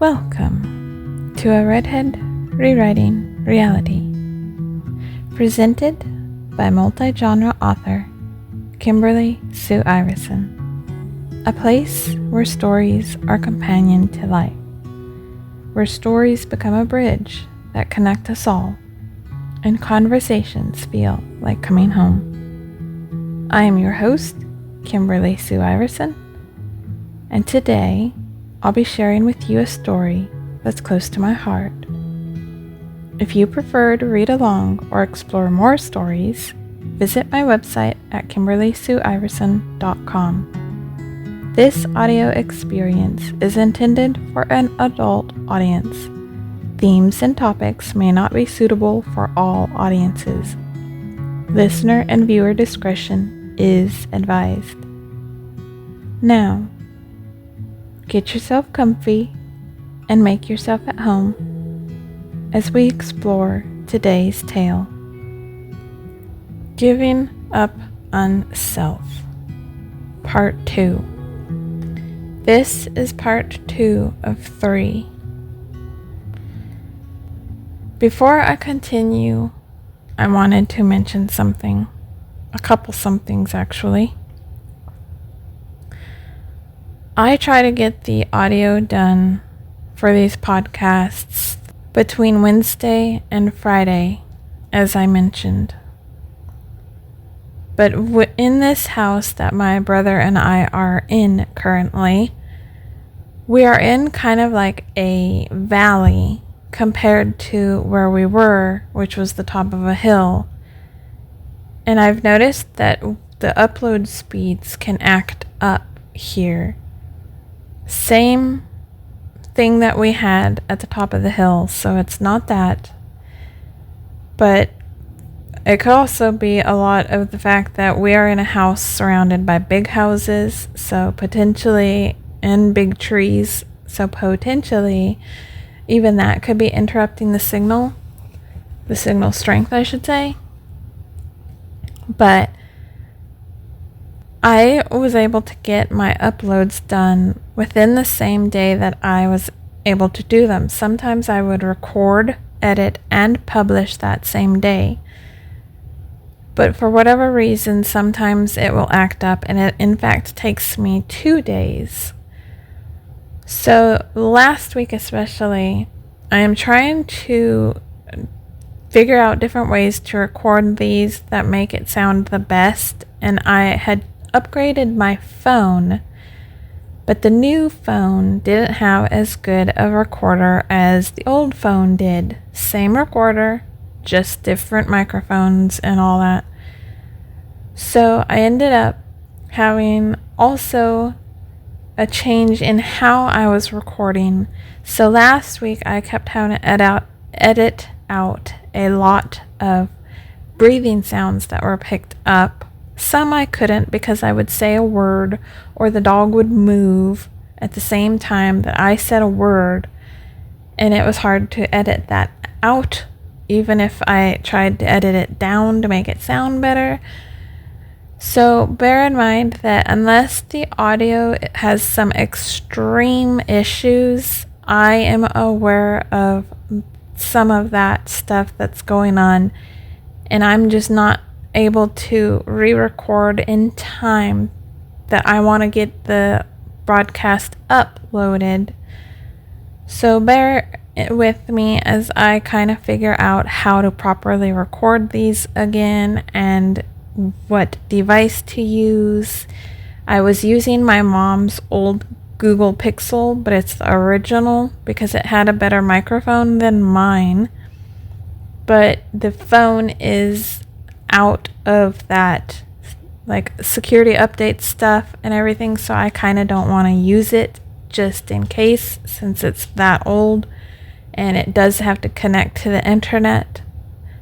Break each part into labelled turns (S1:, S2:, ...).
S1: Welcome to a Redhead Rewriting Reality, presented by multi-genre author Kimberly Sue Iverson, a place where stories are companion to life, where stories become a bridge that connect us all, and conversations feel like coming home. I am your host, Kimberly Sue Iverson, and today I'll be sharing with you a story that's close to my heart. If you prefer to read along or explore more stories, visit my website at kimberlysueiverson.com. This audio experience is intended for an adult audience. Themes and topics may not be suitable for all audiences. Listener and viewer discretion is advised. Now, get yourself comfy and make yourself at home as we explore today's tale. Giving Up on Self, Part 2. This is Part 2 of 3. Before I continue, I wanted to mention something. A couple somethings, actually. I try to get the audio done for these podcasts between Wednesday and Friday, as I mentioned. But in this house that my brother and I are in currently, we are in kind of like a valley compared to where we were, which was the top of a hill. And I've noticed that the upload speeds can act up here. Same thing that we had at the top of the hill, so it's not that. But it could also be a lot of the fact that we are in a house surrounded by big houses, so potentially, and big trees, so potentially even that could be interrupting the signal strength, I should say. But I was able to get my uploads done within the same day that I was able to do them. Sometimes I would record, edit, and publish that same day. But for whatever reason, sometimes it will act up, and it in fact takes me 2 days. So last week especially, I am trying to figure out different ways to record these that make it sound the best, and I had upgraded my phone, but the new phone didn't have as good a recorder as the old phone did. Same recorder, just different microphones and all that. So I ended up having also a change in how I was recording. So last week I kept having to edit out a lot of breathing sounds that were picked up. Some I couldn't because I would say a word or the dog would move at the same time that I said a word, and it was hard to edit that out even if I tried to edit it down to make it sound better. So bear in mind that unless the audio has some extreme issues, I am aware of some of that stuff that's going on, and I'm just not able to re-record in time that I want to get the broadcast uploaded. So bear with me as I kind of figure out how to properly record these again and what device to use. I was using my mom's old Google Pixel, but it's the original because it had a better microphone than mine. But the phone is out of that like security update stuff and everything, so I kind of don't want to use it just in case, since it's that old and it does have to connect to the internet.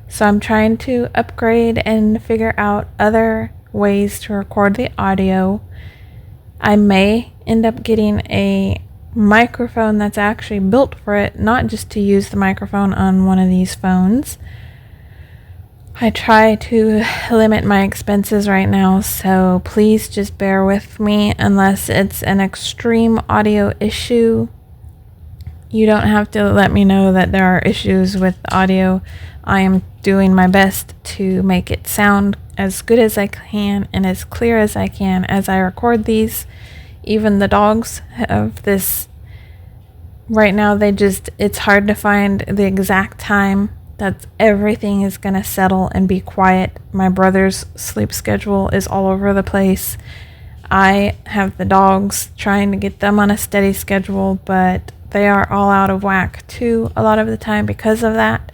S1: So I'm trying to upgrade and figure out other ways to record the audio. I may end up getting a microphone that's actually built for it, not just to use the microphone on one of these phones. I try to limit my expenses right now, so please just bear with me unless it's an extreme audio issue. You don't have to let me know that there are issues with audio. I am doing my best to make it sound as good as I can and as clear as I can as I record these. Even the dogs have this. Right now, it's hard to find the exact time that everything is going to settle and be quiet. My brother's sleep schedule is all over the place. I have the dogs, trying to get them on a steady schedule, but they are all out of whack too a lot of the time because of that.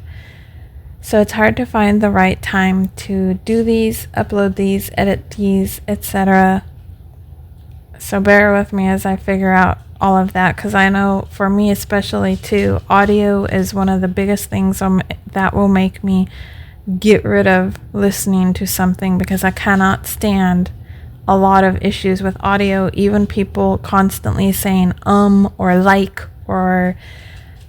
S1: So it's hard to find the right time to do these, upload these, edit these, etc. So bear with me as I figure out all of that, because I know for me especially too, audio is one of the biggest things that will make me get rid of listening to something, because I cannot stand a lot of issues with audio, even people constantly saying or like, or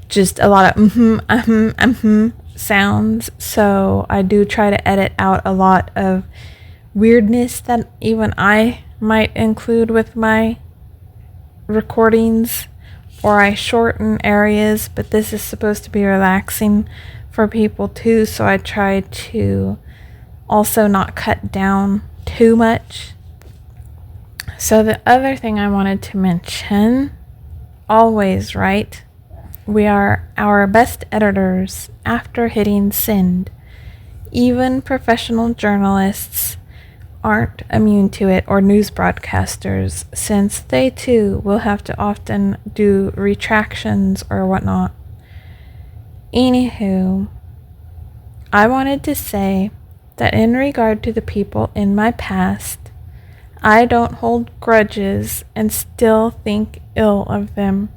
S1: just a lot of sounds. So I do try to edit out a lot of weirdness that even I might include with my recordings, or I shorten areas, but this is supposed to be relaxing for people too, so I try to also not cut down too much. So the other thing I wanted to mention, always, right? We are our best editors after hitting send. Even professional journalists aren't immune to it, or news broadcasters, since they too will have to often do retractions or whatnot. Anywho, I wanted to say that in regard to the people in my past, I don't hold grudges and still think ill of them.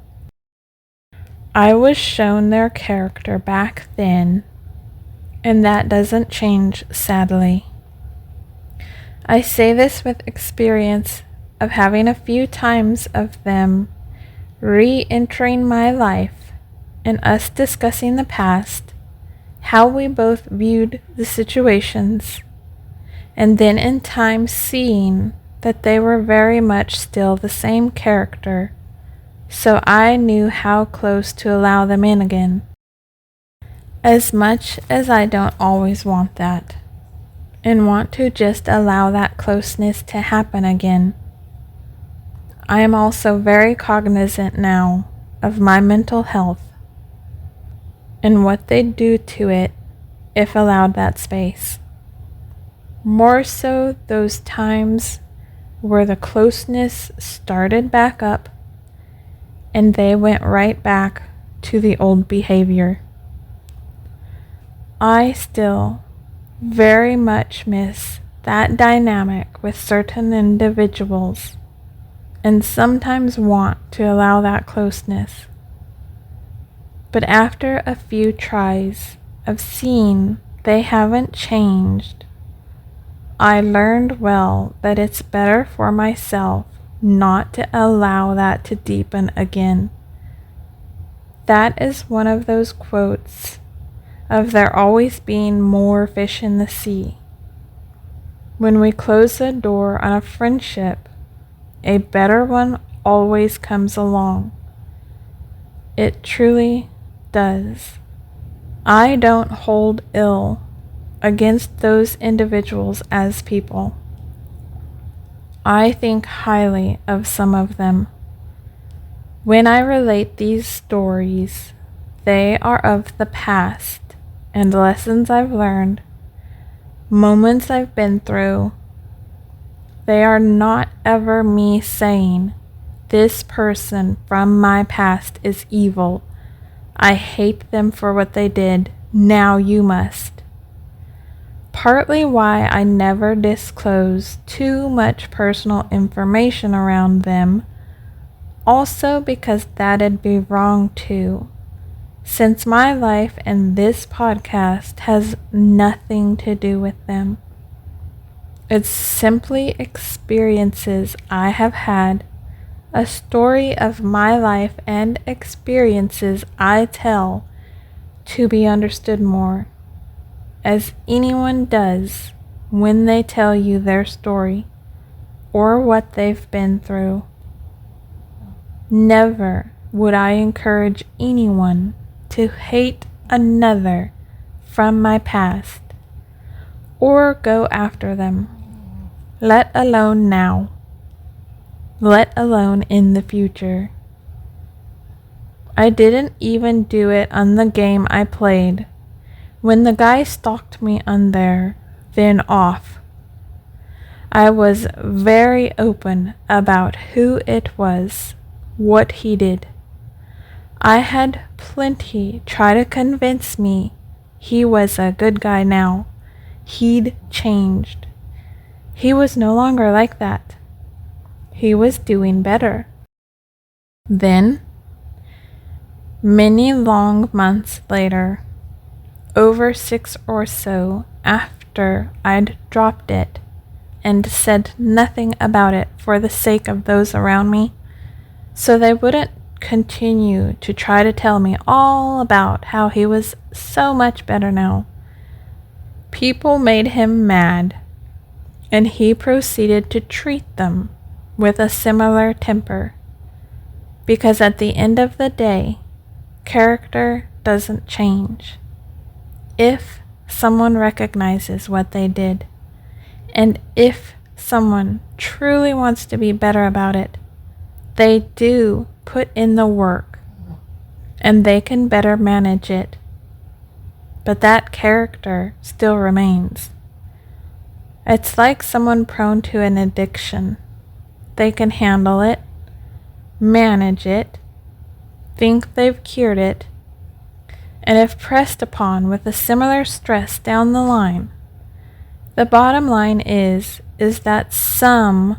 S1: I was shown their character back then, and that doesn't change, sadly. I say this with experience of having a few times of them re-entering my life and us discussing the past, how we both viewed the situations, and then in time seeing that they were very much still the same character, so I knew how close to allow them in again. As much as I don't always want that, and want to just allow that closeness to happen again, I am also very cognizant now of my mental health and what they'd do to it if allowed that space. More so those times where the closeness started back up and they went right back to the old behavior. I still very much miss that dynamic with certain individuals, and sometimes want to allow that closeness. But after a few tries of seeing they haven't changed, I learned well that it's better for myself not to allow that to deepen again. That is one of those quotes of there always being more fish in the sea. When we close the door on a friendship, a better one always comes along. It truly does. I don't hold ill against those individuals as people. I think highly of some of them. When I relate these stories, they are of the past and lessons I've learned, moments I've been through. They are not ever me saying, this person from my past is evil. I hate them for what they did. Now you must. Partly why I never disclose too much personal information around them, also because that'd be wrong too, since my life and this podcast has nothing to do with them. It's simply experiences I have had, a story of my life and experiences I tell to be understood more, as anyone does when they tell you their story or what they've been through. Never would I encourage anyone to hate another from my past or go after them, let alone now, let alone in the future. I didn't even do it on the game I played. When the guy stalked me on there, then off, I was very open about who it was, what he did. I had plenty try to convince me he was a good guy now. He'd changed. He was no longer like that. He was doing better. Then, many long months later, over 6 or so after I'd dropped it and said nothing about it for the sake of those around me, so they wouldn't continue to try to tell me all about how he was so much better now. People made him mad, and he proceeded to treat them with a similar temper, because at the end of the day, character doesn't change. If someone recognizes what they did, and if someone truly wants to be better about it, they do put in the work, and they can better manage it. But that character still remains. It's like someone prone to an addiction. They can handle it, manage it, think they've cured it, and if pressed upon with a similar stress down the line, the bottom line is that some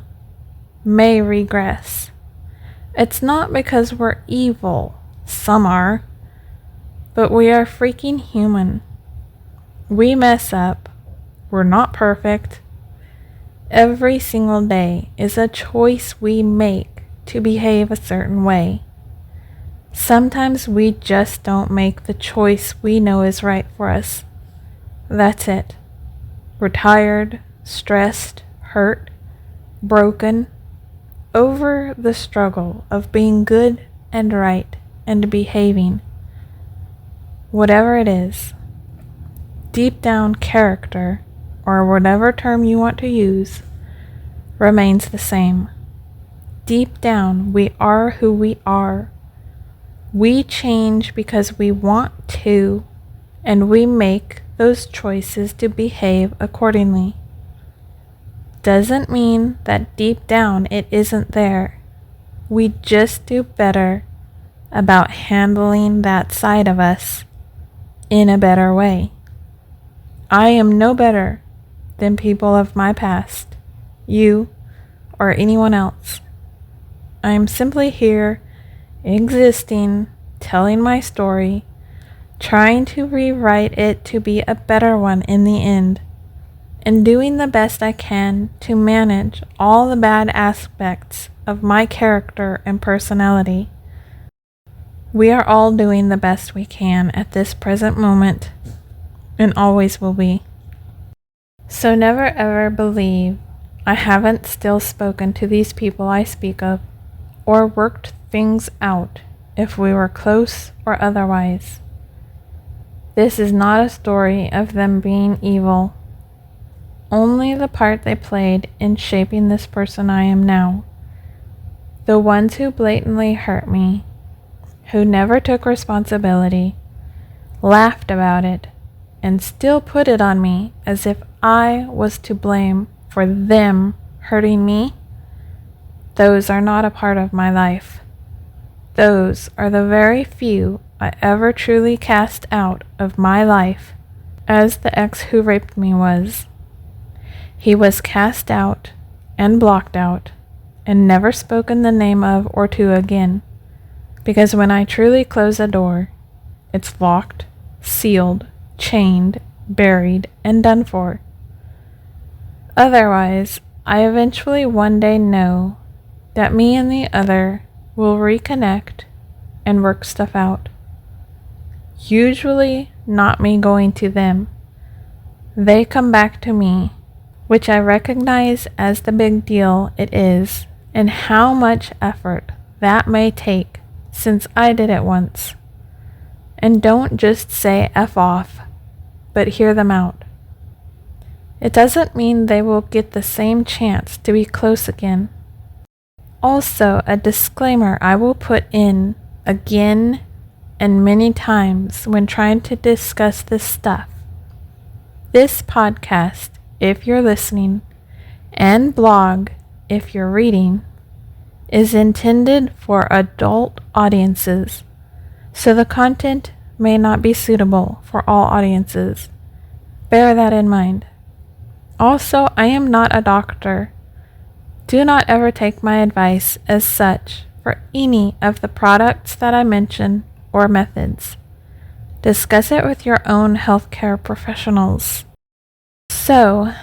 S1: may regress. It's not because we're evil, some are, but we are freaking human. We mess up. We're not perfect. Every single day is a choice we make to behave a certain way. Sometimes we just don't make the choice we know is right for us. That's it. We're tired, stressed, hurt, broken, over the struggle of being good and right and behaving. Whatever it is, deep down character, or whatever term you want to use, remains the same. Deep down, we are who we are. We change because we want to, and we make those choices to behave accordingly. Doesn't mean that deep down it isn't there. We just do better about handling that side of us in a better way. I am no better than people of my past, you, or anyone else. I am simply here, existing, telling my story, trying to rewrite it to be a better one in the end, and doing the best I can to manage all the bad aspects of my character and personality. We are all doing the best we can at this present moment, and always will be. So never ever believe I haven't still spoken to these people I speak of, or worked things out if we were close or otherwise. This is not a story of them being evil, only the part they played in shaping this person I am now. The ones who blatantly hurt me, who never took responsibility, laughed about it, and still put it on me as if I was to blame for them hurting me, those are not a part of my life. Those are the very few I ever truly cast out of my life, as the ex who raped me was. He was cast out and blocked out, and never spoken the name of or to again, because when I truly close a door, it's locked, sealed, chained, buried, and done for. Otherwise, I eventually one day know that me and the other will reconnect and work stuff out. Usually not me going to them. They come back to me, which I recognize as the big deal it is, and how much effort that may take since I did it once. And don't just say F off, but hear them out. It doesn't mean they will get the same chance to be close again. Also, a disclaimer I will put in again and many times when trying to discuss this stuff. This podcast, if you're listening, and blog, if you're reading, is intended for adult audiences, so the content may not be suitable for all audiences. Bear that in mind. Also, I am not a doctor. Do not ever take my advice as such for any of the products that I mention or methods. Discuss it with your own healthcare professionals. So,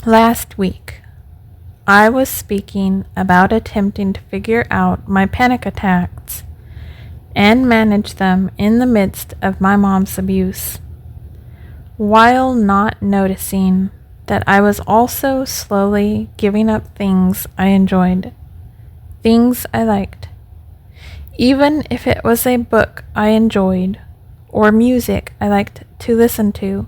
S1: last week, I was speaking about attempting to figure out my panic attacks and manage them in the midst of my mom's abuse, while not noticing that I was also slowly giving up things I enjoyed, things I liked, even if it was a book I enjoyed or music I liked to listen to,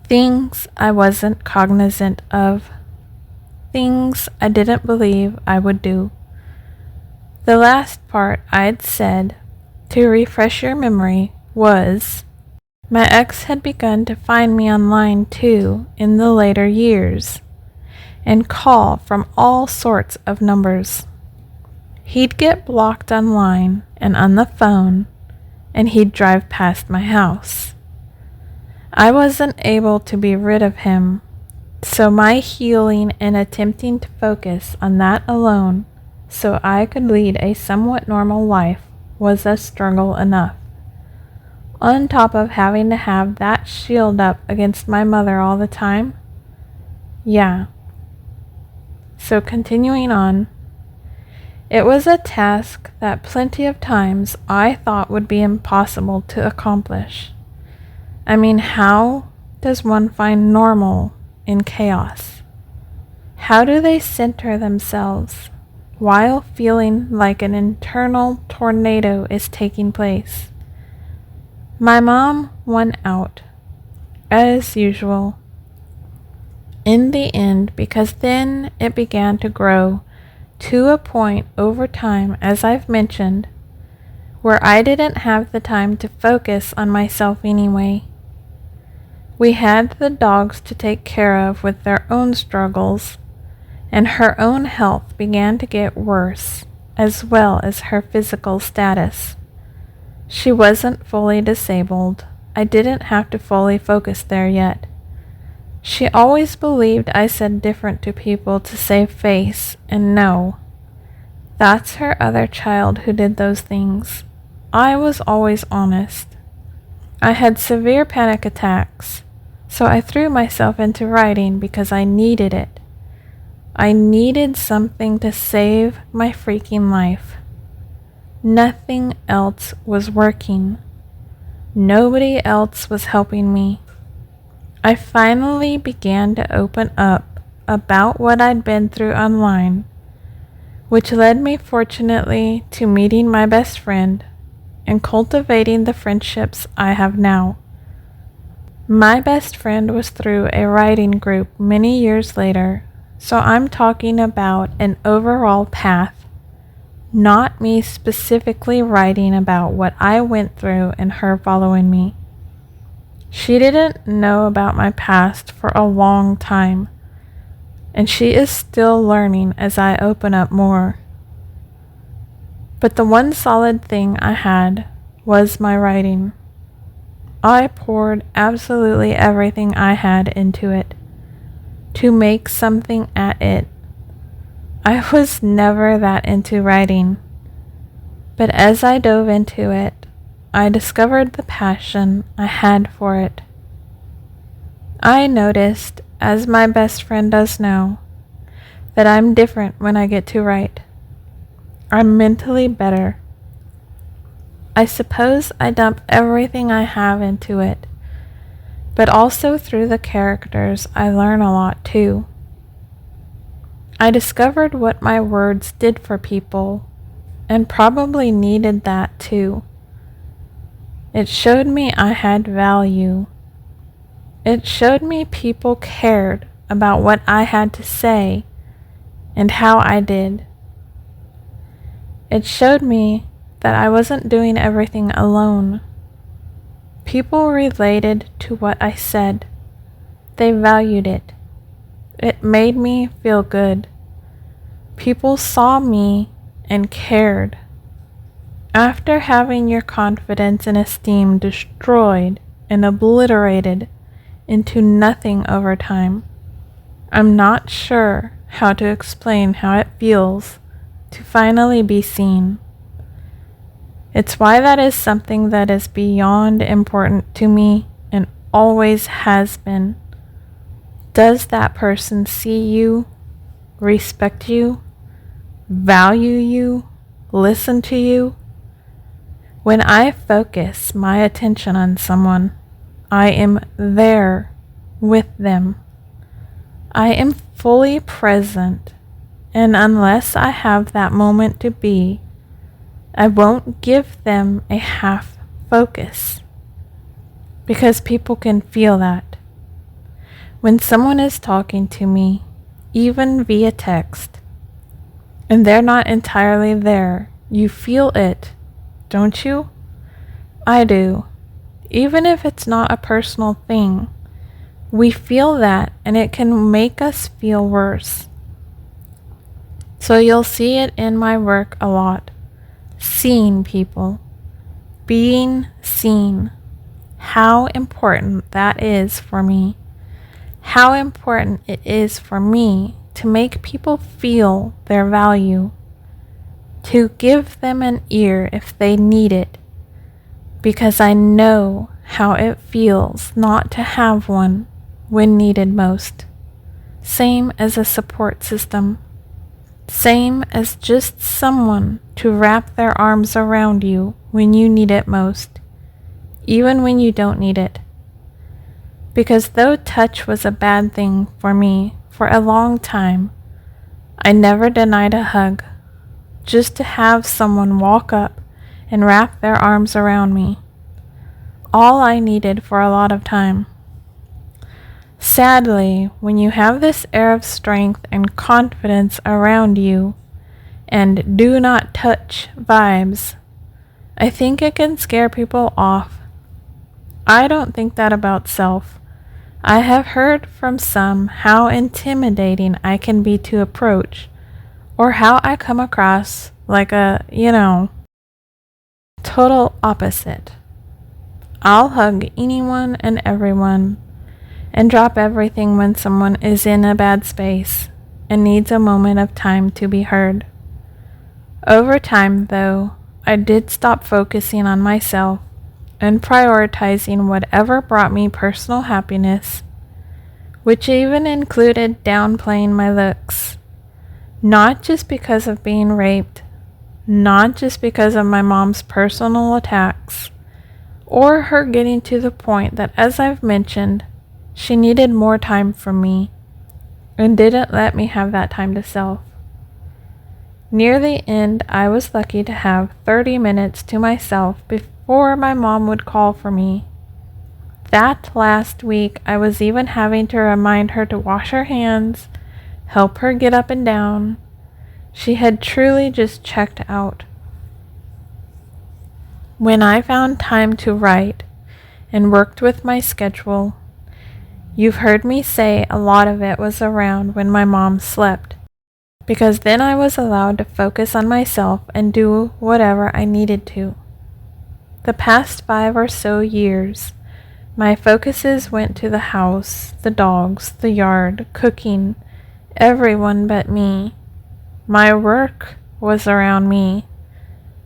S1: things I wasn't cognizant of, things I didn't believe I would do. The last part I'd said, to refresh your memory, was my ex had begun to find me online too in the later years and call from all sorts of numbers. He'd get blocked online and on the phone, and he'd drive past my house. I wasn't able to be rid of him, so my healing and attempting to focus on that alone so I could lead a somewhat normal life was a struggle enough. On top of having to have that shield up against my mother all the time? Yeah. So continuing on, it was a task that plenty of times I thought would be impossible to accomplish. I mean, how does one find normal in chaos? How do they center themselves while feeling like an internal tornado is taking place? My mom won out, as usual, in the end, because then it began to grow to a point over time, as I've mentioned, where I didn't have the time to focus on myself anyway. We had the dogs to take care of with their own struggles, and her own health began to get worse, as well as her physical status. She wasn't fully disabled. I didn't have to fully focus there yet. She always believed I said different to people to save face, and no. That's her other child who did those things. I was always honest. I had severe panic attacks, so I threw myself into writing because I needed it. I needed something to save my freaking life. Nothing else was working. Nobody else was helping me. I finally began to open up about what I'd been through online, which led me fortunately to meeting my best friend and cultivating the friendships I have now. My best friend was through a writing group many years later, so I'm talking about an overall path, not me specifically writing about what I went through and her following me. She didn't know about my past for a long time, and she is still learning as I open up more. But the one solid thing I had was my writing. I poured absolutely everything I had into it, to make something at it. I was never that into writing, but as I dove into it, I discovered the passion I had for it. I noticed, as my best friend does now, that I'm different when I get to write. I'm mentally better. I suppose I dump everything I have into it, but also through the characters I learn a lot too. I discovered what my words did for people, and probably needed that too. It showed me I had value. It showed me people cared about what I had to say and how I did. It showed me that I wasn't doing everything alone. People related to what I said. They valued it. It made me feel good. People saw me and cared. After having your confidence and esteem destroyed and obliterated into nothing over time, I'm not sure how to explain how it feels to finally be seen. It's why that is something that is beyond important to me and always has been. Does that person see you, respect you, value you, listen to you? When I focus my attention on someone, I am there with them. I am fully present, and unless I have that moment to be, I won't give them a half focus, because people can feel that. When someone is talking to me, even via text, and they're not entirely there, you feel it, don't you? I do. Even if it's not a personal thing, we feel that, and it can make us feel worse. So you'll see it in my work a lot. Seeing people. Being seen. How important that is for me. How important it is for me to make people feel their value. To give them an ear if they need it. Because I know how it feels not to have one when needed most. Same as a support system. Same as just someone to wrap their arms around you when you need it most, even when you don't need it. Because though touch was a bad thing for me for a long time, I never denied a hug, just to have someone walk up and wrap their arms around me. All I needed for a lot of time. Sadly, when you have this air of strength and confidence around you and do not touch vibes, I think it can scare people off. I don't think that about self. I have heard from some how intimidating I can be to approach, or how I come across like a, total opposite. I'll hug anyone and everyone and drop everything when someone is in a bad space and needs a moment of time to be heard. Over time, though, I did stop focusing on myself and prioritizing whatever brought me personal happiness, which even included downplaying my looks. Not just because of being raped, not just because of my mom's personal attacks, or her getting to the point that, as I've mentioned, she needed more time from me and didn't let me have that time to self. Near the end, I was lucky to have 30 minutes to myself before my mom would call for me. That last week, I was even having to remind her to wash her hands, help her get up and down. She had truly just checked out. When I found time to write and worked with my schedule, you've heard me say a lot of it was around when my mom slept, because then I was allowed to focus on myself and do whatever I needed to. The past 5 or so years, my focuses went to the house, the dogs, the yard, cooking, everyone but me. My work was around me.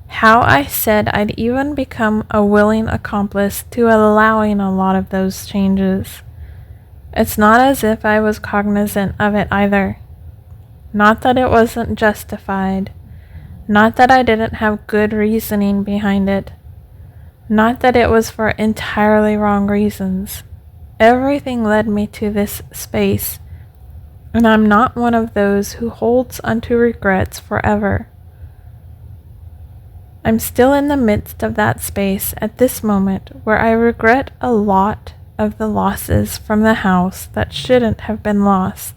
S1: How I said I'd even become a willing accomplice to allowing a lot of those changes. It's not as if I was cognizant of it either. Not that it wasn't justified. Not that I didn't have good reasoning behind it. Not that it was for entirely wrong reasons. Everything led me to this space, and I'm not one of those who holds onto regrets forever. I'm still in the midst of that space at this moment where I regret a lot of the losses from the house that shouldn't have been lost,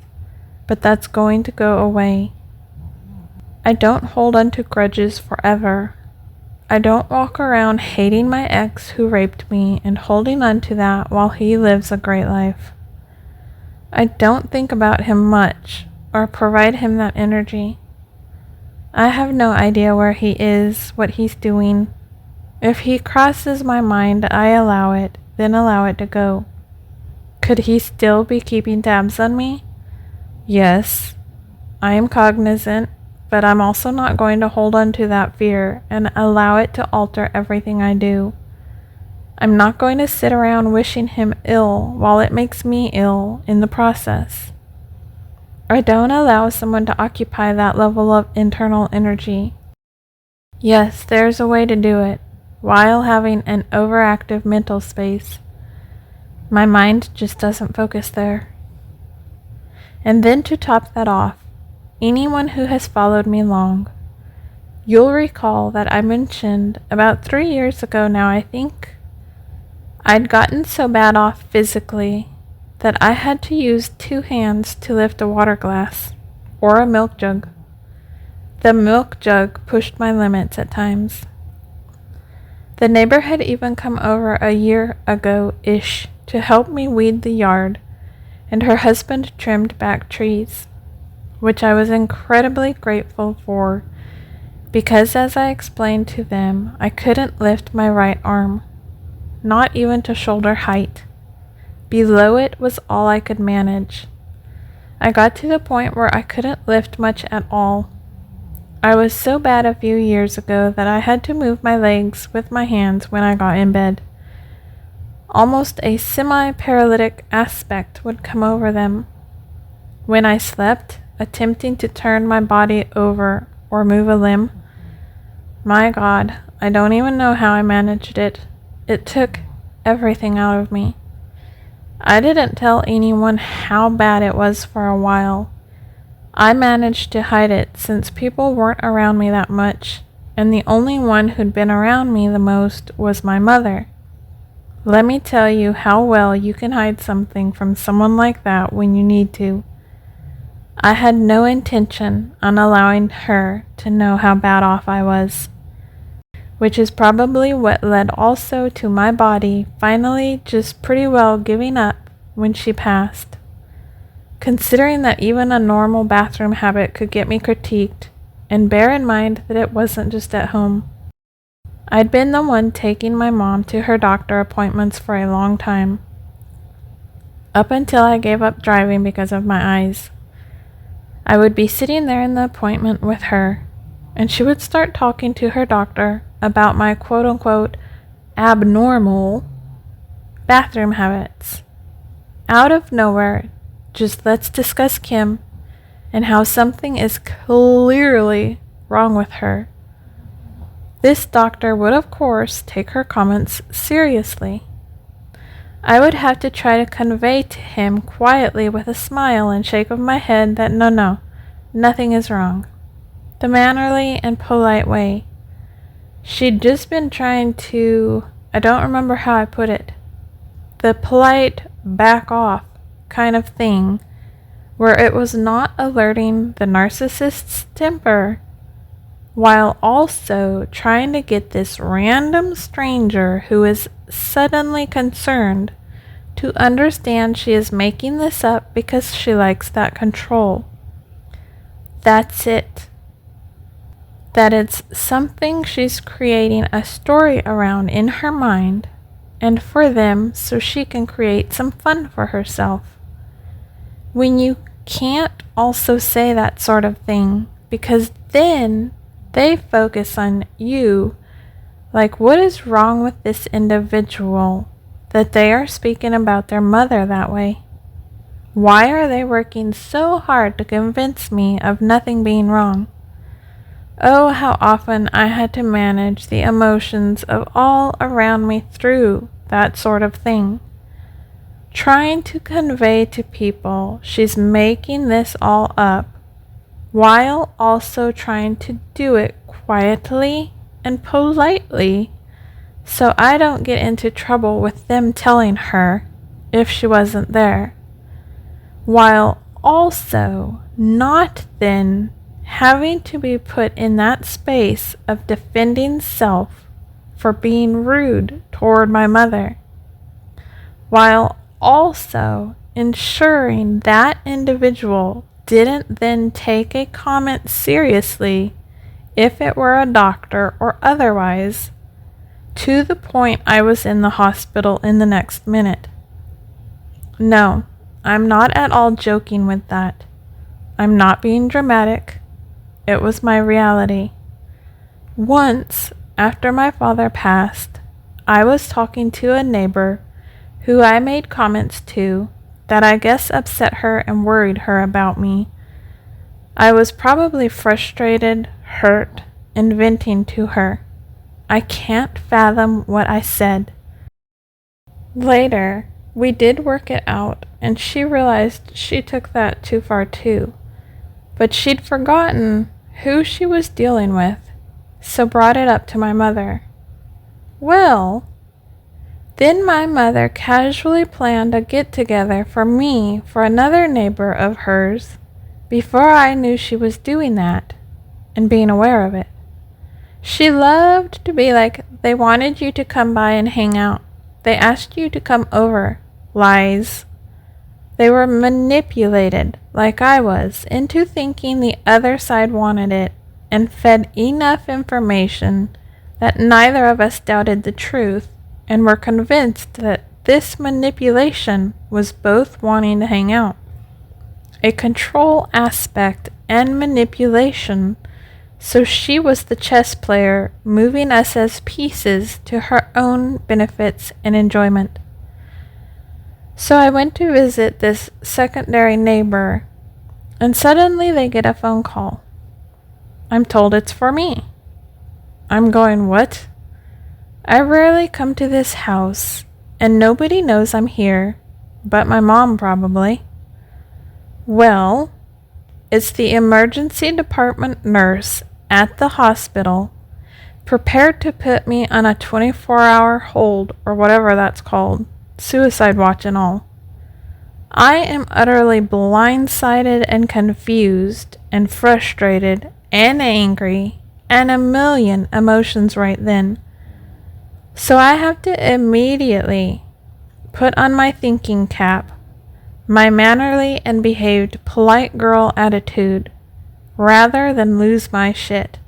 S1: but that's going to go away. I don't hold on to grudges forever. I don't walk around hating my ex who raped me and holding on to that while he lives a great life. I don't think about him much or provide him that energy. I have no idea where he is, what he's doing. If he crosses my mind, I allow it, then allow it to go. Could he still be keeping tabs on me? Yes, I am cognizant, but I'm also not going to hold on to that fear and allow it to alter everything I do. I'm not going to sit around wishing him ill while it makes me ill in the process. I don't allow someone to occupy that level of internal energy. Yes, there's a way to do it, while having an overactive mental space. My mind just doesn't focus there. And then to top that off, anyone who has followed me long, you'll recall that I mentioned about 3 years ago now, I think, I'd gotten so bad off physically that I had to use 2 hands to lift a water glass or a milk jug. The milk jug pushed my limits at times. The neighbor had even come over a year ago-ish to help me weed the yard, and her husband trimmed back trees, which I was incredibly grateful for because, as I explained to them, I couldn't lift my right arm, not even to shoulder height. Below it was all I could manage. I got to the point where I couldn't lift much at all. I was so bad a few years ago that I had to move my legs with my hands when I got in bed. Almost a semi-paralytic aspect would come over them. When I slept, attempting to turn my body over or move a limb, my God, I don't even know how I managed it. It took everything out of me. I didn't tell anyone how bad it was for a while. I managed to hide it since people weren't around me that much, and the only one who'd been around me the most was my mother. Let me tell you how well you can hide something from someone like that when you need to. I had no intention on allowing her to know how bad off I was, which is probably what led also to my body finally just pretty well giving up when she passed. Considering that even a normal bathroom habit could get me critiqued, and bear in mind that it wasn't just at home. I'd been the one taking my mom to her doctor appointments for a long time, up until I gave up driving because of my eyes. I would be sitting there in the appointment with her, and she would start talking to her doctor about my quote-unquote abnormal bathroom habits. Out of nowhere, just let's discuss Kim and how something is clearly wrong with her. This doctor would, of course, take her comments seriously. I would have to try to convey to him quietly with a smile and shake of my head that no, nothing is wrong. The mannerly and polite way. She'd just been trying to, I don't remember how I put it, the polite back off kind of thing, where it was not alerting the narcissist's temper, while also trying to get this random stranger who is suddenly concerned to understand she is making this up because she likes that control. That's it. That it's something she's creating a story around in her mind and for them so she can create some fun for herself. When you can't also say that sort of thing, because then they focus on you, like what is wrong with this individual that they are speaking about their mother that way? Why are they working so hard to convince me of nothing being wrong? Oh, how often I had to manage the emotions of all around me through that sort of thing. Trying to convey to people she's making this all up, while also trying to do it quietly and politely so I don't get into trouble with them telling her if she wasn't there, while also not then having to be put in that space of defending self for being rude toward my mother, while also ensuring that individual didn't then take a comment seriously if it were a doctor or otherwise, to the point I was in the hospital in the next minute. No, I'm not at all joking with that. I'm not being dramatic. It was my reality. Once, after my father passed, I was talking to a neighbor who I made comments to that I guess upset her and worried her about me. I was probably frustrated, hurt, and venting to her. I can't fathom what I said. Later, we did work it out, and she realized she took that too far too. But she'd forgotten who she was dealing with, so brought it up to my mother. Well, then my mother casually planned a get-together for me for another neighbor of hers before I knew she was doing that and being aware of it. She loved to be like, they wanted you to come by and hang out. They asked you to come over. Lies. They were manipulated, like I was, into thinking the other side wanted it and fed enough information that neither of us doubted the truth and were convinced that this manipulation was both wanting to hang out. A control aspect and manipulation, so she was the chess player moving us as pieces to her own benefits and enjoyment. So I went to visit this secondary neighbor, and suddenly they get a phone call. I'm told it's for me. I'm going, what? I rarely come to this house, and nobody knows I'm here, but my mom probably. Well, it's the emergency department nurse at the hospital, prepared to put me on a 24-hour hold or whatever that's called, suicide watch and all. I am utterly blindsided and confused and frustrated and angry and a million emotions right then. So I have to immediately put on my thinking cap, my mannerly and behaved polite girl attitude, rather than lose my shit.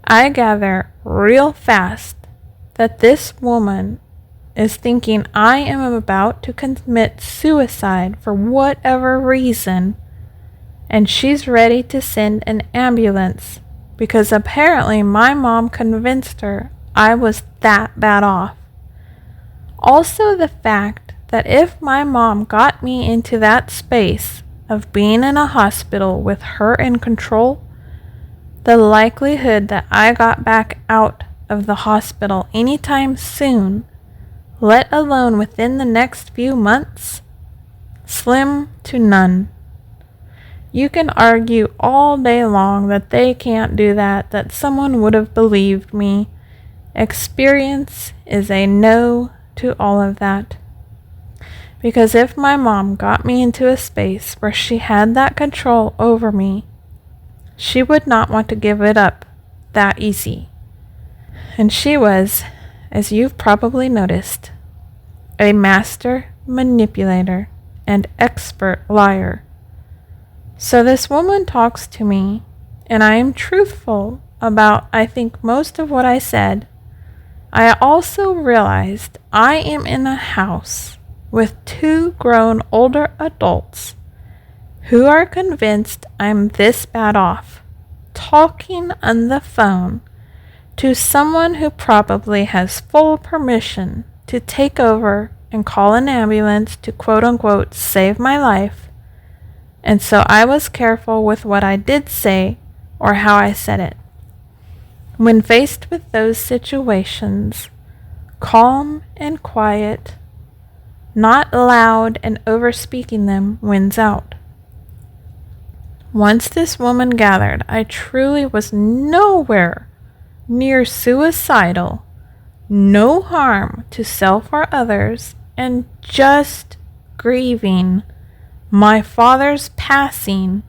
S1: I gather real fast that this woman is thinking I am about to commit suicide for whatever reason, and she's ready to send an ambulance because apparently my mom convinced her I was that bad off. Also the fact that if my mom got me into that space of being in a hospital with her in control, the likelihood that I got back out of the hospital anytime soon, let alone within the next few months, slim to none. You can argue all day long that they can't do that someone would have believed me. Experience is a no to all of that. Because if my mom got me into a space where she had that control over me, she would not want to give it up that easy. And she was, as you've probably noticed, a master manipulator and expert liar. So this woman talks to me, and I am truthful about, I think, most of what I said. I also realized I am in a house with two grown older adults who are convinced I'm this bad off, talking on the phone to someone who probably has full permission to take over and call an ambulance to quote-unquote save my life. And so I was careful with what I did say or how I said it. When faced with those situations, calm and quiet, not loud and over-speaking them, wins out. Once this woman gathered I truly was nowhere near suicidal, no harm to self or others, and just grieving my father's passing,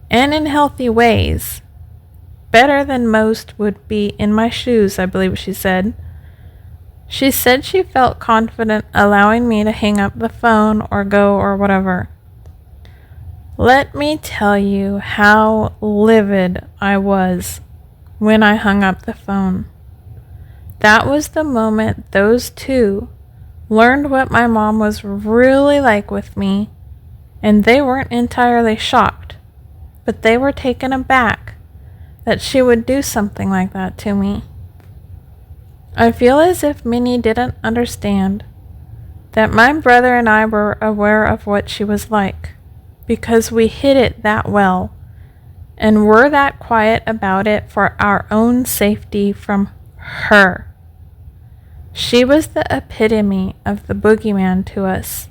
S1: and in healthy ways, better than most would be in my shoes, I believe she said. She said she felt confident allowing me to hang up the phone or go or whatever. Let me tell you how livid I was when I hung up the phone. That was the moment those two learned what my mom was really like with me, and they weren't entirely shocked, but they were taken aback that she would do something like that to me. I feel as if Minnie didn't understand that my brother and I were aware of what she was like, because we hid it that well, and were that quiet about it for our own safety from her. She was the epitome of the boogeyman to us.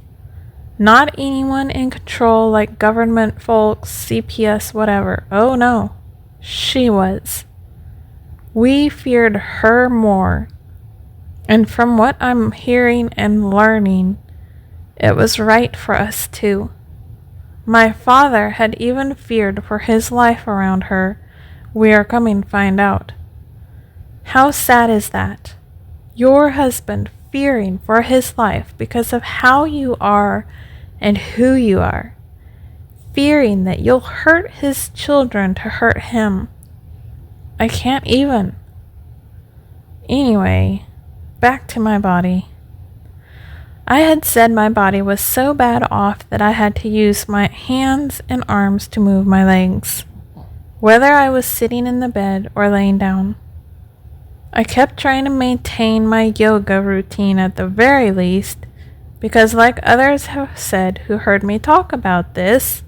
S1: Not anyone in control like government folks, CPS, whatever. Oh no, she was. We feared her more. And from what I'm hearing and learning, it was right for us too. My father had even feared for his life around her, we are coming to find out. How sad is that? Your husband fearing for his life because of how you are and who you are. Fearing that you'll hurt his children to hurt him. I can't even. Anyway, back to my body. I had said my body was so bad off that I had to use my hands and arms to move my legs, whether I was sitting in the bed or laying down. I kept trying to maintain my yoga routine at the very least, because like others have said who heard me talk about this,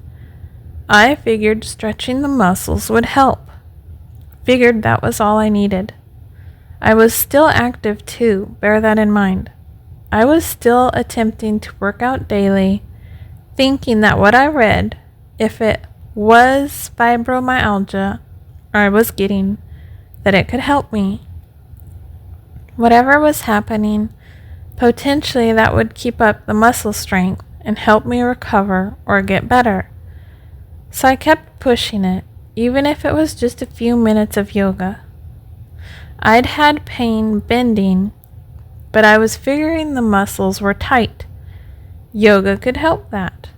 S1: I figured stretching the muscles would help. Figured that was all I needed. I was still active too, bear that in mind. I was still attempting to work out daily, thinking that what I read, if it was fibromyalgia I was getting, that it could help me. Whatever was happening, potentially that would keep up the muscle strength and help me recover or get better. So I kept pushing it, even if it was just a few minutes of yoga. I'd had pain bending, but I was figuring the muscles were tight. Yoga could help that.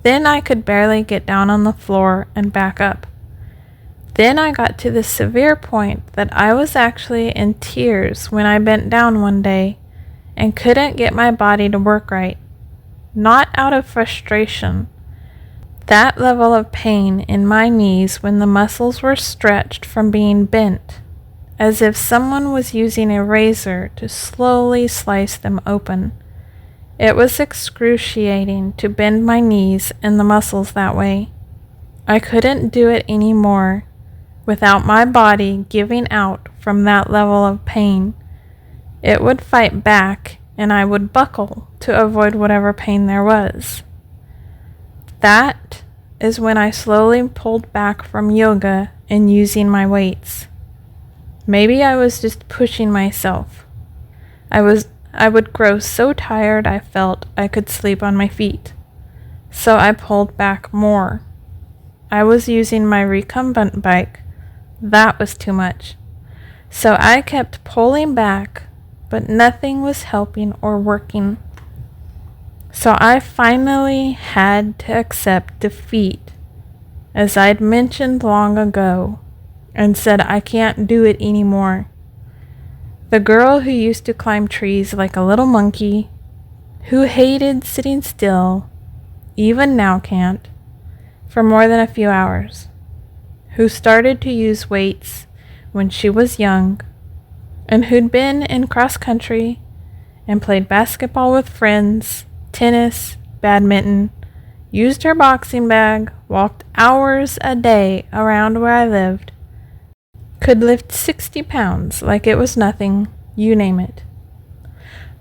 S1: Then I could barely get down on the floor and back up. Then I got to the severe point that I was actually in tears when I bent down one day and couldn't get my body to work right. Not out of frustration. That level of pain in my knees when the muscles were stretched from being bent, as if someone was using a razor to slowly slice them open. It was excruciating to bend my knees and the muscles that way. I couldn't do it anymore without my body giving out from that level of pain. It would fight back and I would buckle to avoid whatever pain there was. That is when I slowly pulled back from yoga and using my weights. Maybe I was just pushing myself. I would grow so tired I felt I could sleep on my feet. So I pulled back more. I was using my recumbent bike. That was too much. So I kept pulling back, but nothing was helping or working. So I finally had to accept defeat, as I'd mentioned long ago, and said I can't do it anymore. The girl who used to climb trees like a little monkey, who hated sitting still, even now can't, for more than a few hours, who started to use weights when she was young, and who'd been in cross country and played basketball with friends, tennis, badminton, used her boxing bag, walked hours a day around where I lived, could lift 60 pounds like it was nothing, you name it.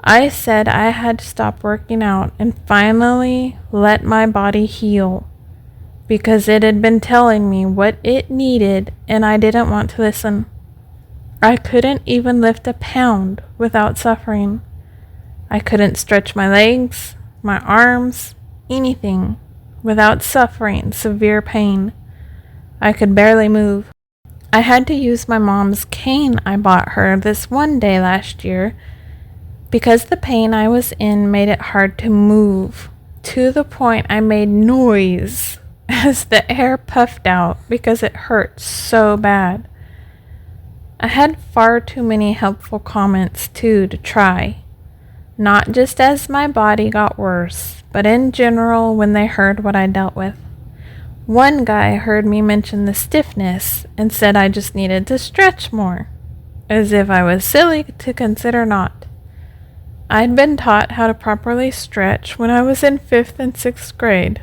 S1: I said I had to stop working out and finally let my body heal, because it had been telling me what it needed and I didn't want to listen. I couldn't even lift a pound without suffering. I couldn't stretch my legs, my arms, anything without suffering severe pain. I could barely move. I had to use my mom's cane I bought her this one day last year because the pain I was in made it hard to move, to the point I made noise as the air puffed out because it hurt so bad. I had far too many helpful comments too to try, not just as my body got worse, but in general when they heard what I dealt with. One guy heard me mention the stiffness and said I just needed to stretch more, as if I was silly to consider not. I'd been taught how to properly stretch when I was in 5th and 6th grade,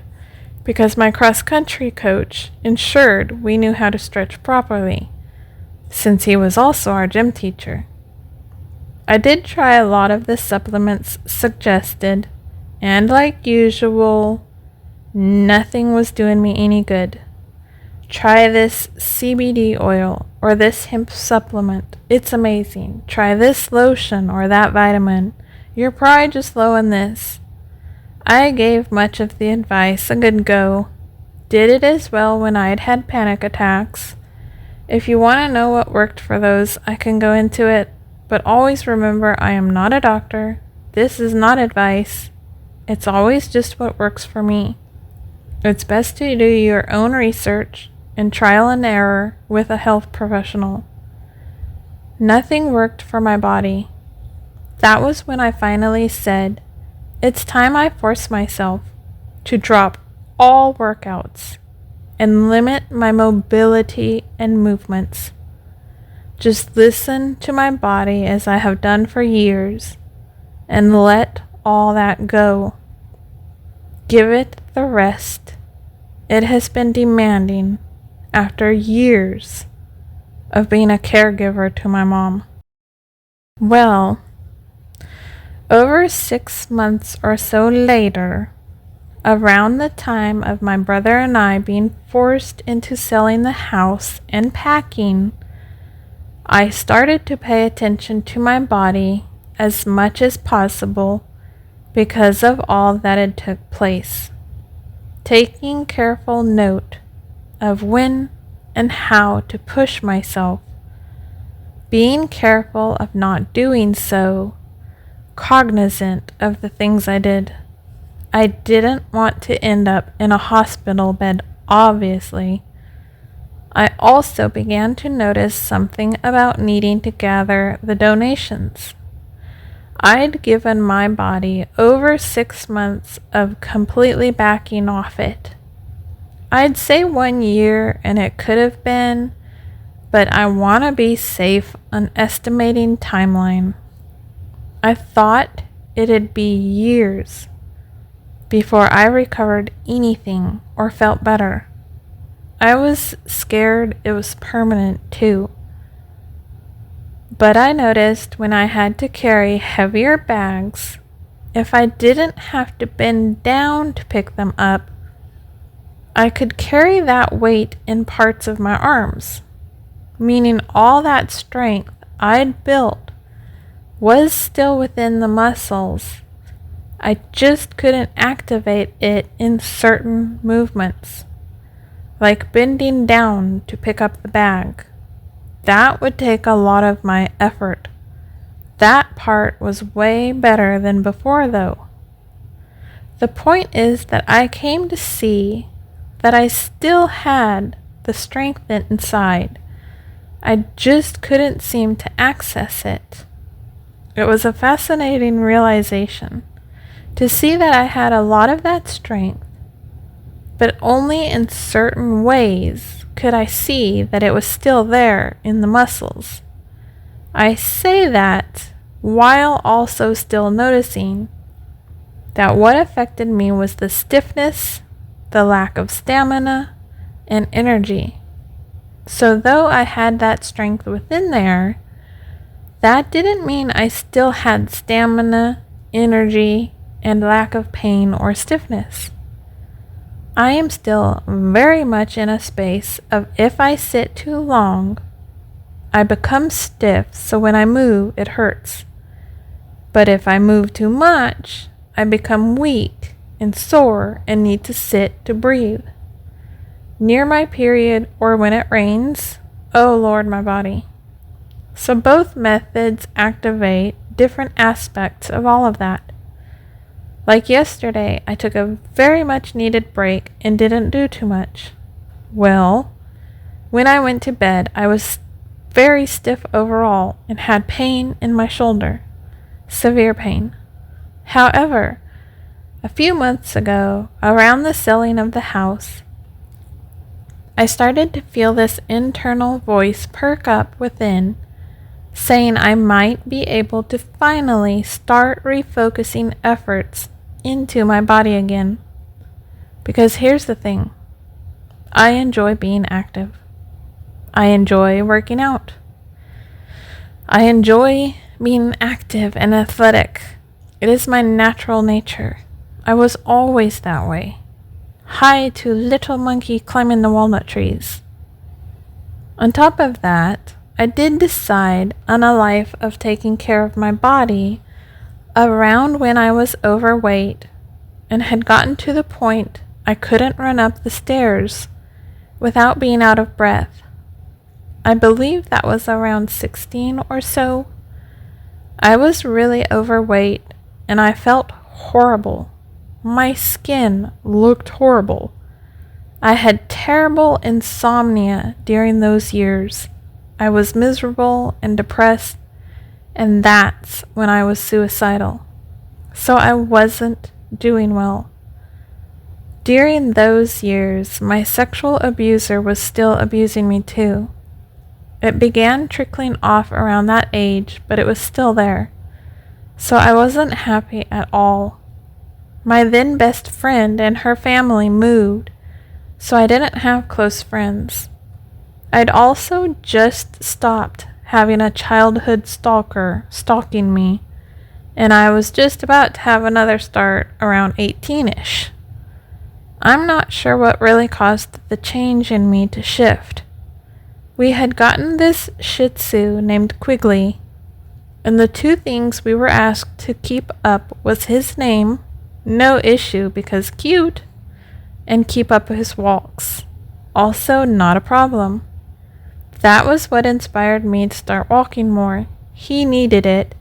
S1: because my cross-country coach ensured we knew how to stretch properly, since he was also our gym teacher. I did try a lot of the supplements suggested, and like usual, nothing was doing me any good. Try this CBD oil or this hemp supplement. It's amazing. Try this lotion or that vitamin. You're probably just low in this. I gave much of the advice a good go. Did it as well when I'd had panic attacks. If you want to know what worked for those, I can go into it, but always remember I am not a doctor. This is not advice. It's always just what works for me. It's best to do your own research and trial and error with a health professional. Nothing worked for my body. That was when I finally said, it's time I force myself to drop all workouts and limit my mobility and movements. Just listen to my body as I have done for years and let all that go. Give it the rest it has been demanding after years of being a caregiver to my mom. Well, over 6 months or so later, around the time of my brother and I being forced into selling the house and packing, I started to pay attention to my body as much as possible because of all that had took place, taking careful note of when and how to push myself, being careful of not doing so, cognizant of the things I did. I didn't want to end up in a hospital bed, obviously. I also began to notice something about needing to gather the donations. I'd given my body over 6 months of completely backing off it. I'd say 1 year, and it could have been, but I want to be safe on estimating timeline. I thought it'd be years before I recovered anything or felt better. I was scared it was permanent too. But I noticed when I had to carry heavier bags, if I didn't have to bend down to pick them up, I could carry that weight in parts of my arms, meaning all that strength I'd built was still within the muscles. I just couldn't activate it in certain movements, like bending down to pick up the bag. That would take a lot of my effort. That part was way better than before, though. The point is that I came to see that I still had the strength inside. I just couldn't seem to access it. It was a fascinating realization to see that I had a lot of that strength, but only in certain ways could I see that it was still there in the muscles. I say that while also still noticing that what affected me was the stiffness, the lack of stamina, and energy. So though I had that strength within there, that didn't mean I still had stamina, energy, and lack of pain or stiffness. I am still very much in a space of if I sit too long, I become stiff, so when I move, it hurts. But if I move too much, I become weak and sore and need to sit to breathe. Near my period or when it rains, oh Lord, my body. So both methods activate different aspects of all of that. Like yesterday, I took a very much needed break and didn't do too much. Well, when I went to bed, I was very stiff overall and had pain in my shoulder. Severe pain. However, a few months ago, around the selling of the house, I started to feel this internal voice perk up within, saying I might be able to finally start refocusing efforts into my body again. Because here's the thing, I enjoy being active. I enjoy working out. I enjoy being active and athletic. It is my natural nature. I was always that way. Hi to little monkey climbing the walnut trees. On top of that, I did decide on a life of taking care of my body around when I was overweight and had gotten to the point I couldn't run up the stairs without being out of breath. I believe that was around 16 or so. I was really overweight and I felt horrible. My skin looked horrible. I had terrible insomnia during those years. I was miserable and depressed, and that's when I was suicidal. So I wasn't doing well. During those years, my sexual abuser was still abusing me too. It began trickling off around that age, but it was still there. So I wasn't happy at all. My then best friend and her family moved, so I didn't have close friends. I'd also just stopped having a childhood stalker stalking me, and I was just about to have another start around 18-ish. I'm not sure what really caused the change in me to shift. We had gotten this Shih Tzu named Quigley, and the two things we were asked to keep up was his name, no issue because cute, and keep up his walks, also not a problem. That was what inspired me to start walking more. He needed it,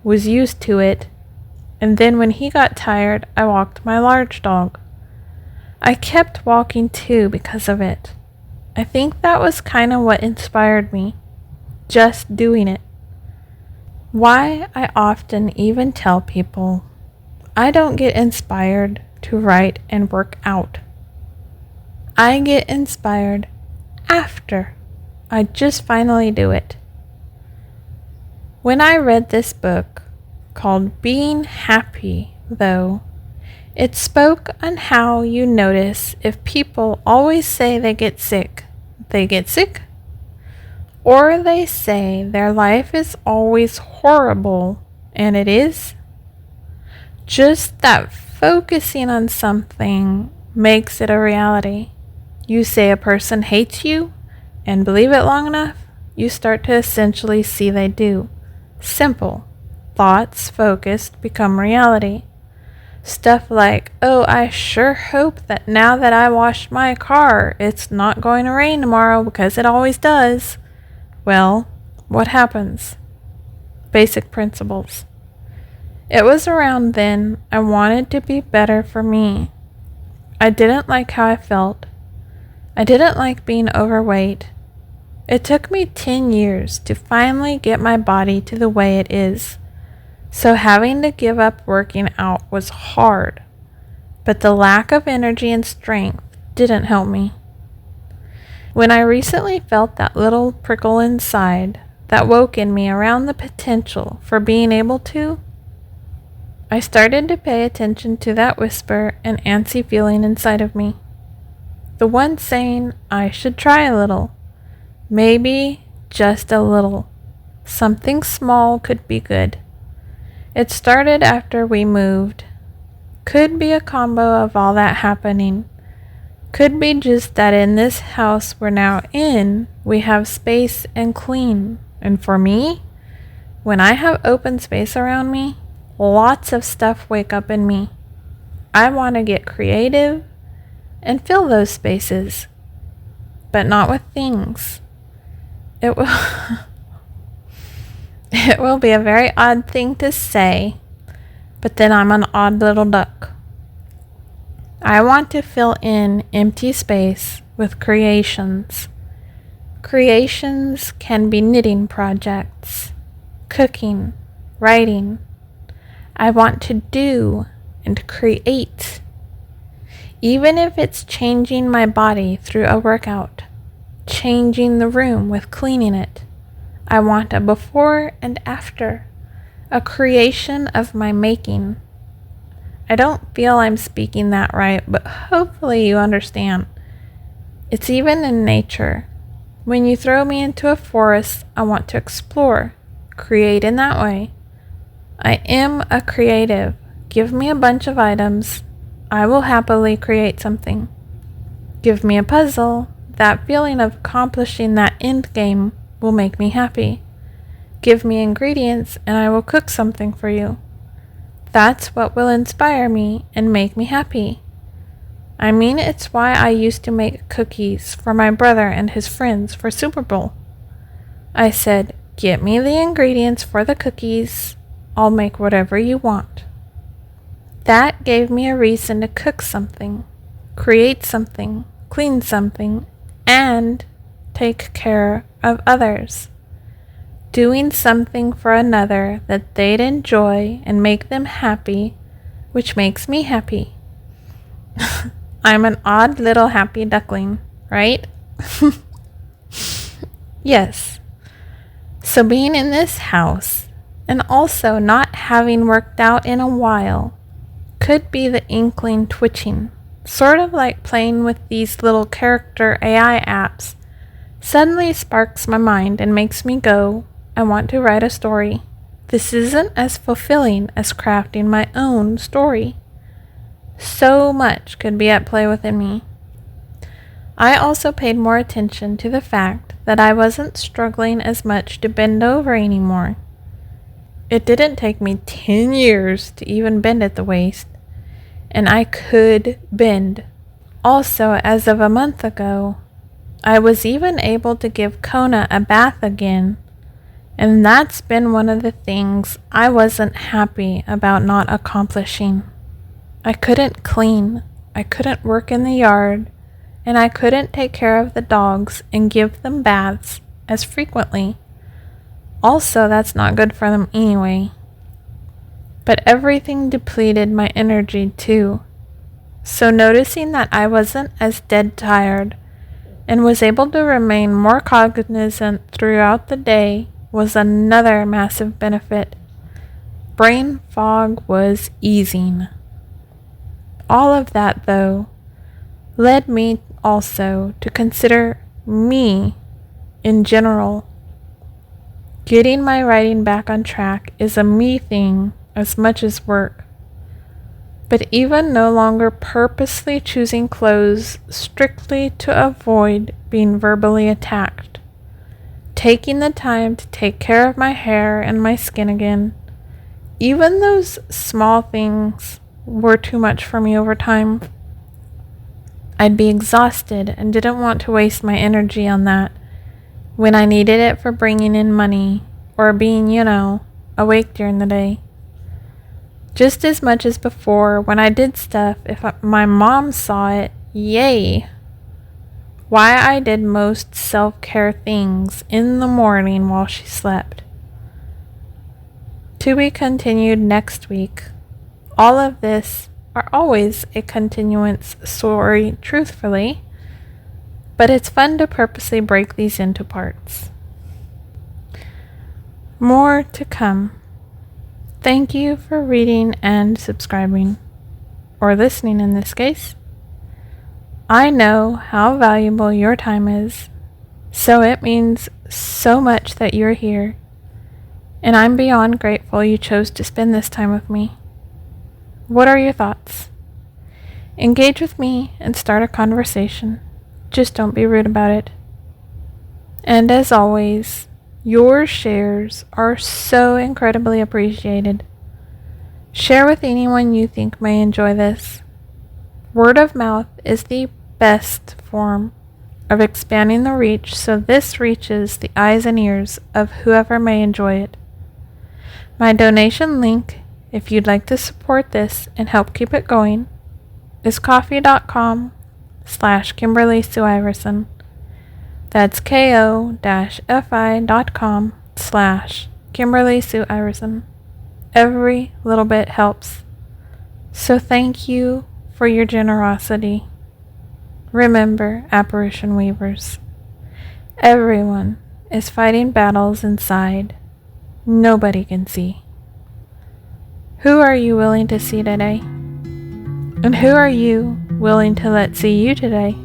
S1: was used to it, and then when he got tired, I walked my large dog. I kept walking too because of it. I think that was kind of what inspired me, just doing it. Why I often even tell people I don't get inspired to write and work out. I get inspired after I just finally do it. When I read this book called Being Happy, though, it spoke on how you notice if people always say they get sick, or they say their life is always horrible, and it is. Just that focusing on something makes it a reality. You say a person hates you, and believe it long enough, you start to essentially see they do. Simple. Thoughts focused become reality. Stuff like, oh, I sure hope that now that I washed my car, it's not going to rain tomorrow because it always does. Well, what happens? Basic principles. It was around then I wanted to be better for me. I didn't like how I felt. I didn't like being overweight. It took me 10 years to finally get my body to the way it is. So having to give up working out was hard, but the lack of energy and strength didn't help me. When I recently felt that little prickle inside that woke in me around the potential for being able to, I started to pay attention to that whisper and antsy feeling inside of me. The one saying I should try a little, maybe just a little. Something small could be good. It started after we moved. Could be a combo of all that happening. Could be just that in this house we're now in, we have space and clean. And for me, when I have open space around me, lots of stuff wake up in me. I want to get creative and fill those spaces, but not with things. It will it will be a very odd thing to say, but then I'm an odd little duck. I want to fill in empty space with creations. Creations can be knitting projects, cooking, writing. I want to do and create. Even if it's changing my body through a workout, changing the room with cleaning it. I want a before and after, a creation of my making. I don't feel I'm speaking that right, but hopefully you understand. It's even in nature. When you throw me into a forest, I want to explore, create in that way. I am a creative. Give me a bunch of items. I will happily create something. Give me a puzzle. That feeling of accomplishing that end game will make me happy. Give me ingredients and I will cook something for you. That's what will inspire me and make me happy. I mean, it's why I used to make cookies for my brother and his friends for Super Bowl. I said, get me the ingredients for the cookies. I'll make whatever you want. That gave me a reason to cook something, create something, clean something, and take care of others. Doing something for another that they'd enjoy and make them happy, which makes me happy. I'm an odd little happy duckling, right? Yes. So being in this house and also not having worked out in a while could be the inkling twitching, sort of like playing with these little character AI apps. Suddenly sparks my mind and makes me go, I want to write a story. This isn't as fulfilling as crafting my own story. So much could be at play within me. I also paid more attention to the fact that I wasn't struggling as much to bend over anymore. It didn't take me 10 years to even bend at the waist, and I could bend. Also, as of a month ago, I was even able to give Kona a bath again. And that's been one of the things I wasn't happy about not accomplishing. I couldn't clean, I couldn't work in the yard, and I couldn't take care of the dogs and give them baths as frequently. Also, that's not good for them anyway. But everything depleted my energy too. So noticing that I wasn't as dead tired and was able to remain more cognizant throughout the day was another massive benefit. Brain fog was easing. All of that, though, led me also to consider me in general. Getting my writing back on track is a me thing as much as work. But even no longer purposely choosing clothes strictly to avoid being verbally attacked. Taking the time to take care of my hair and my skin again. Even those small things were too much for me over time. I'd be exhausted and didn't want to waste my energy on that when I needed it for bringing in money or being, awake during the day. Just as much as before, when I did stuff, if my mom saw it, yay! Why I did most self-care things in the morning while she slept. To be continued next week. All of this are always a continuance story, truthfully, but it's fun to purposely break these into parts. More to come. Thank you for reading and subscribing, or listening in this case. I know how valuable your time is, so it means so much that you're here, and I'm beyond grateful you chose to spend this time with me. What are your thoughts? Engage with me and start a conversation. Just don't be rude about it. And as always, your shares are so incredibly appreciated. Share with anyone you think may enjoy this. Word of mouth is the best form of expanding the reach, so this reaches the eyes and ears of whoever may enjoy it. My donation link, if you'd like to support this and help keep it going, is ko-fi.com/Kimberly Sue Iverson. That's ko-fi.com/Kimberly Sue Iverson. Every little bit helps. So thank you for your generosity. Remember, apparition weavers, everyone is fighting battles inside nobody can see. Who are you willing to see today? And who are you willing to let see you today?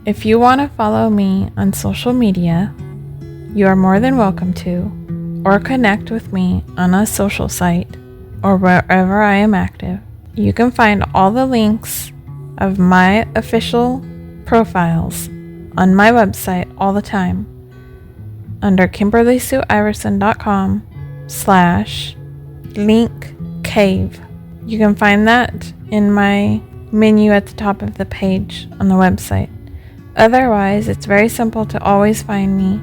S1: If you want to follow me on social media, you are more than welcome to, or connect with me on a social site or wherever I am active. You can find all the links of my official profiles on my website all the time under KimberlySueIverson.com/link cave. You can find that in my menu at the top of the page on the website. Otherwise, it's very simple to always find me.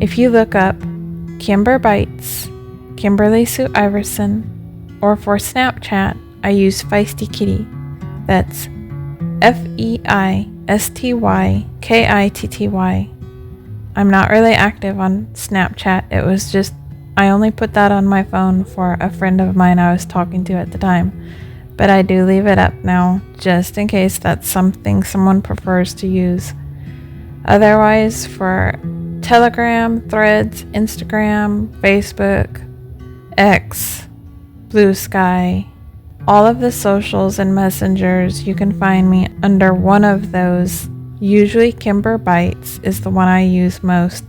S1: If you look up Kimber Bites, Kimberly Sue Iverson, or for Snapchat, I use Feisty Kitty. That's FEISTYKITTY. I'm not really active on Snapchat. It was just, I only put that on my phone for a friend of mine I was talking to at the time. But I do leave it up now, just in case that's something someone prefers to use. Otherwise, for Telegram, Threads, Instagram, Facebook, X, Blue Sky, all of the socials and messengers, you can find me under one of those. Usually Kimber Bites is the one I use most.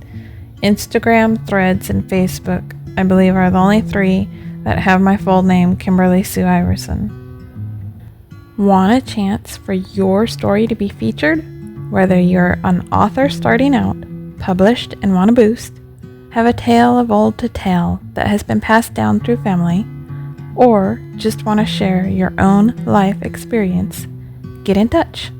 S1: Instagram, Threads, and Facebook, I believe, are the only three that have my full name, Kimberly Sue Iverson. Want a chance for your story to be featured? Whether you're an author starting out, published and want to boost, have a tale of old to tell that has been passed down through family, or just want to share your own life experience, get in touch.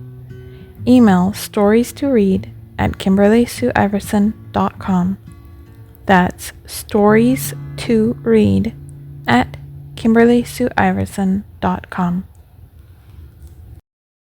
S1: Email stories2read@KimberlySueIverson.com. That's stories2read@KimberlySueIverson.com.